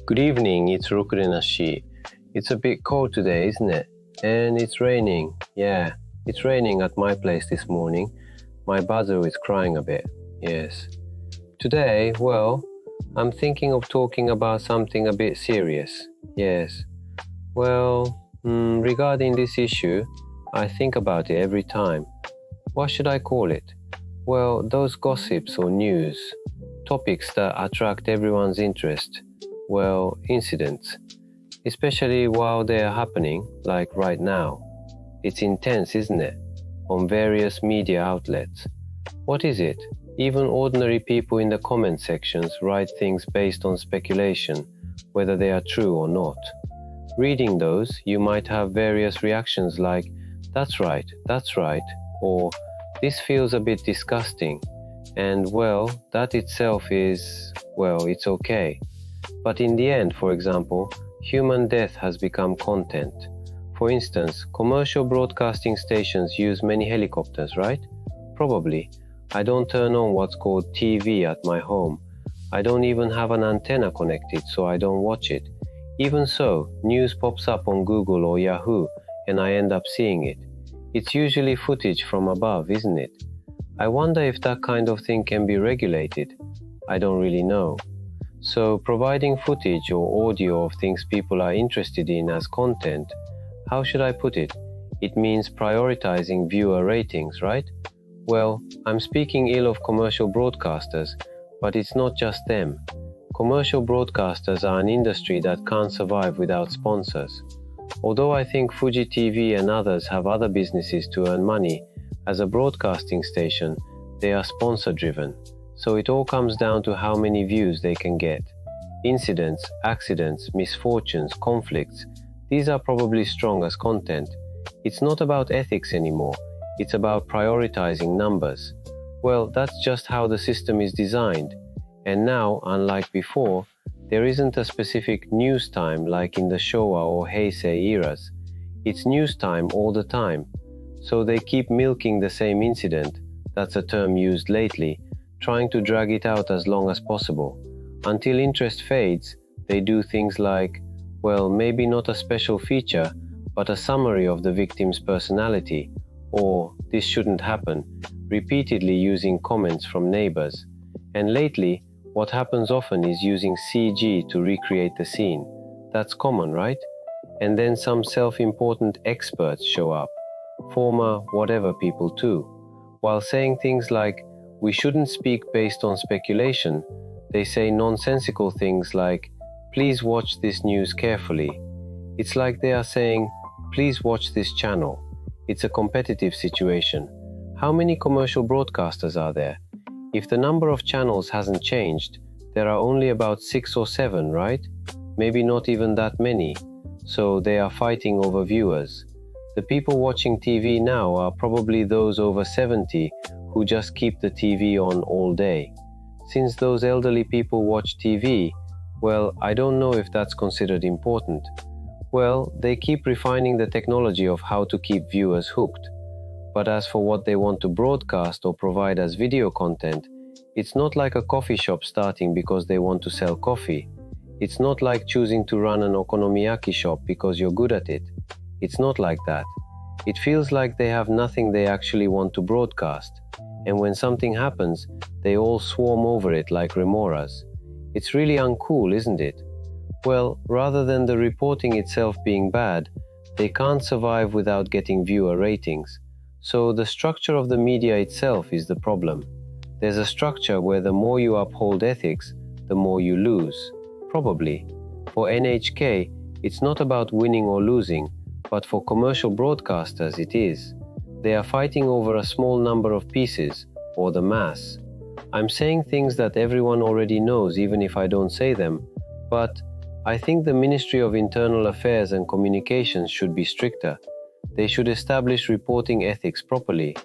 Good evening, it's Rukurenashi. It's a bit cold today, isn't it? And it's raining. Yeah, it's raining at my place this morning. My buzzer is crying a bit. Yes. Today, well, I'm thinking of talking about something a bit serious. Yes. Well, regarding this issue, I think about it every time. What should I call it? Well, those gossips or news, topics that attract everyone's interest. Well, incidents, especially while they are happening, like right now. It's intense, isn't it? On various media outlets. What is it? Even ordinary people in the comment sections write things based on speculation, whether they are true or not. Reading those, you might have various reactions like, that's right, or this feels a bit disgusting, and well, that itself is, well, it's okay. But in the end, for example, human death has become content. For instance, commercial broadcasting stations use many helicopters, right? Probably. I don't turn on what's called TV at my home. I don't even have an antenna connected, so I don't watch it. Even so, news pops up on Google or Yahoo, and I end up seeing it. It's usually footage from above, isn't it? I wonder if that kind of thing can be regulated. I don't really know. So, providing footage or audio of things people are interested in as content, how should I put it? It means prioritizing viewer ratings, right? Well, I'm speaking ill of commercial broadcasters, but it's not just them. Commercial broadcasters are an industry that can't survive without sponsors. Although I think Fuji TV and others have other businesses to earn money, as a broadcasting station, they are sponsor-driven. So it all comes down to how many views they can get. Incidents, accidents, misfortunes, conflicts, these are probably strong as content. It's not about ethics anymore. It's about prioritizing numbers. Well, that's just how the system is designed. And now, unlike before, there isn't a specific news time like in the Showa or Heisei eras. It's news time all the time. So they keep milking the same incident, that's a term used lately, trying to drag it out as long as possible. Until interest fades, they do things like, well, maybe not a special feature, but a summary of the victim's personality, or this shouldn't happen, repeatedly using comments from neighbors. And lately, what happens often is using CG to recreate the scene. That's common, right? And then some self-important experts show up, former whatever people too, while saying things like, we shouldn't speak based on speculation. They say nonsensical things like, please watch this news carefully. It's like they are saying, please watch this channel. It's a competitive situation. How many commercial broadcasters are there? If the number of channels hasn't changed, there are only about 6 or 7, right? Maybe not even that many. So they are fighting over viewers. The people watching TV now are probably those over 70 who just keep the TV on all day. Since those elderly people watch TV, well, I don't know if that's considered important. Well, they keep refining the technology of how to keep viewers hooked. But as for what they want to broadcast or provide as video content, it's not like a coffee shop starting because they want to sell coffee. It's not like choosing to run an okonomiyaki shop because you're good at it. It's not like that. It feels like they have nothing they actually want to broadcast. And when something happens, they all swarm over it like remoras. It's really uncool, isn't it? Well, rather than the reporting itself being bad, they can't survive without getting viewer ratings. So the structure of the media itself is the problem. There's a structure where the more you uphold ethics, the more you lose. Probably. For NHK, it's not about winning or losing, but for commercial broadcasters it is. They are fighting over a small number of pieces, or the mass. I'm saying things that everyone already knows even if I don't say them, but I think the Ministry of Internal Affairs and Communications should be stricter. They should establish reporting ethics properly.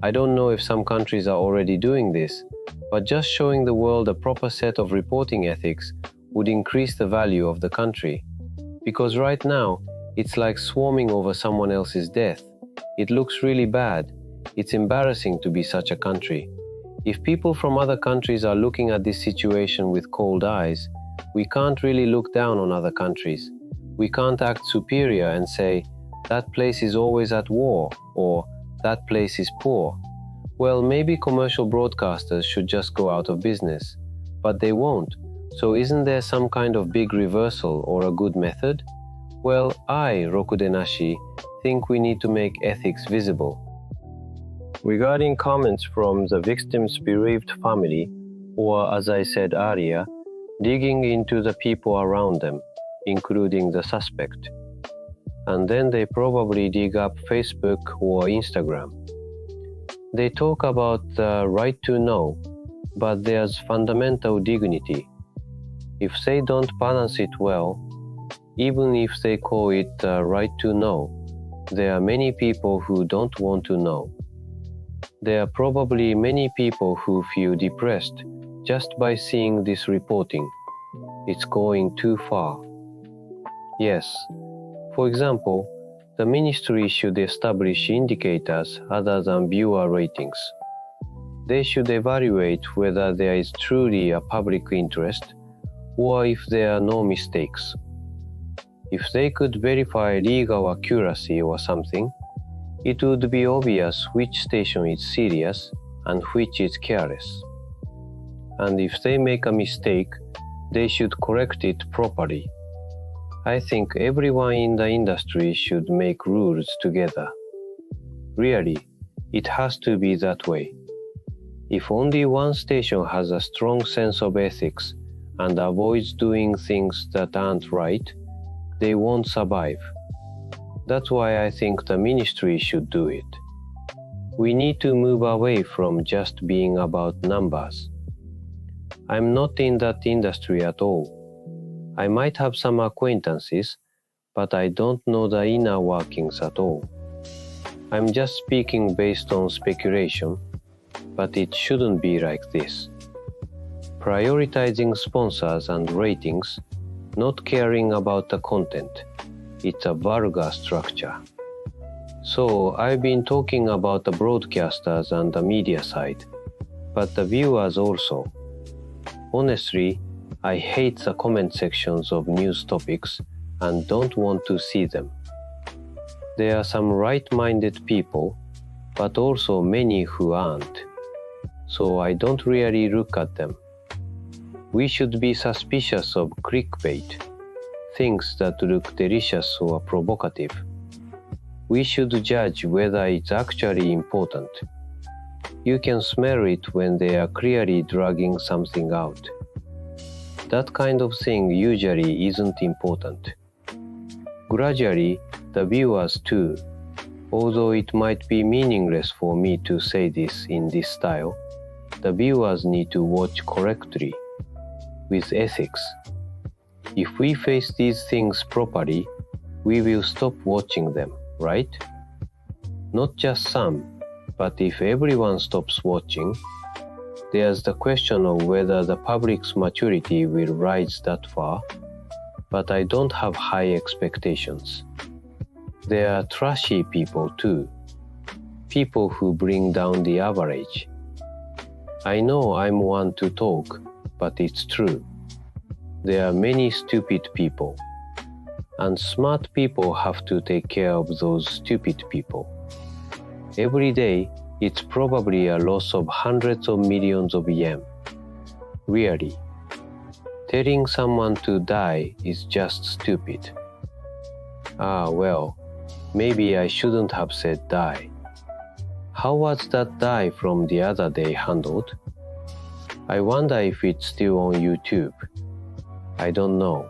I don't know if some countries are already doing this, but just showing the world a proper set of reporting ethics would increase the value of the country. Because right now, it's like swarming over someone else's death. It looks really bad. It's embarrassing to be such a country. If people from other countries are looking at this situation with cold eyes, We can't really look down on other countries. We can't act superior and say, that place is always at war, or that place is poor. Well, maybe commercial broadcasters should just go out of business, but they won't. So isn't there some kind of big reversal or a good method? Well, I, Rokudenashi, think we need to make ethics visible. Regarding comments from the victim's bereaved family, or as I said earlier, digging into the people around them, including the suspect. And then they probably dig up Facebook or Instagram. They talk about the right to know, but there's fundamental dignity. If they don't balance it well, even if they call it the right to know, there are many people who don't want to know. There are probably many people who feel depressed just by seeing this reporting. It's going too far. Yes, for example, the ministry should establish indicators other than viewer ratings. They should evaluate whether there is truly a public interest or if there are no mistakes. If they could verify legal accuracy or something, it would be obvious which station is serious and which is careless. And if they make a mistake, they should correct it properly. I think everyone in the industry should make rules together. Really, it has to be that way. If only one station has a strong sense of ethics and avoids doing things that aren't right, they won't survive. That's why I think the ministry should do it. We need to move away from just being about numbers. I'm not in that industry at all. I might have some acquaintances, but I don't know the inner workings at all. I'm just speaking based on speculation, but it shouldn't be like this. Prioritizing sponsors and ratings, not caring about the content. It's a vulgar structure. So I've been talking about the broadcasters and the media side, but the viewers also. Honestly, I hate the comment sections of news topics and don't want to see them. There are some right-minded people, but also many who aren't. So I don't really look at them. We should be suspicious of clickbait, things that look delicious or provocative. We should judge whether it's actually important. You can smell it when they are clearly dragging something out. That kind of thing usually isn't important. Gradually, the viewers too, although it might be meaningless for me to say this in this style, the viewers need to watch correctly, with ethics. If we face these things properly, we will stop watching them, right? Not just some, but if everyone stops watching, there's the question of whether the public's maturity will rise that far, but I don't have high expectations. There are trashy people too, people who bring down the average. I know I'm one to talk, but it's true. There are many stupid people, and smart people have to take care of those stupid people. Every day, it's probably a loss of hundreds of millions of yen. Really. Telling someone to die is just stupid. Well, maybe I shouldn't have said die. How was that die from the other day handled? I wonder if it's still on YouTube. I don't know.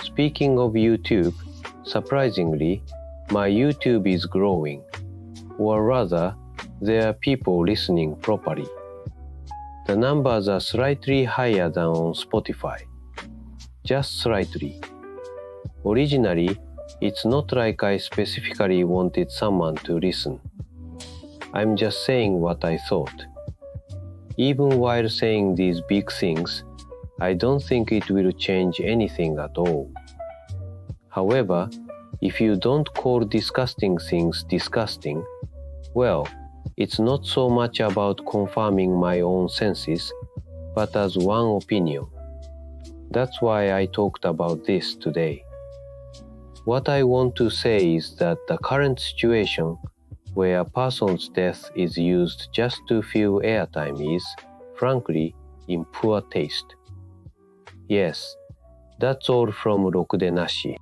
Speaking of YouTube, surprisingly, my YouTube is growing. Or rather, there are people listening properly. The numbers are slightly higher than on Spotify. Just slightly. Originally, it's not like I specifically wanted someone to listen. I'm just saying what I thought. Even while saying these big things, I don't think it will change anything at all. However, if you don't call disgusting things disgusting, well, it's not so much about confirming my own senses, but as one opinion. That's why I talked about this today. What I want to say is that the current situation where a person's death is used just to fill airtime is, frankly, in poor taste. Yes, that's all from ろくでなし.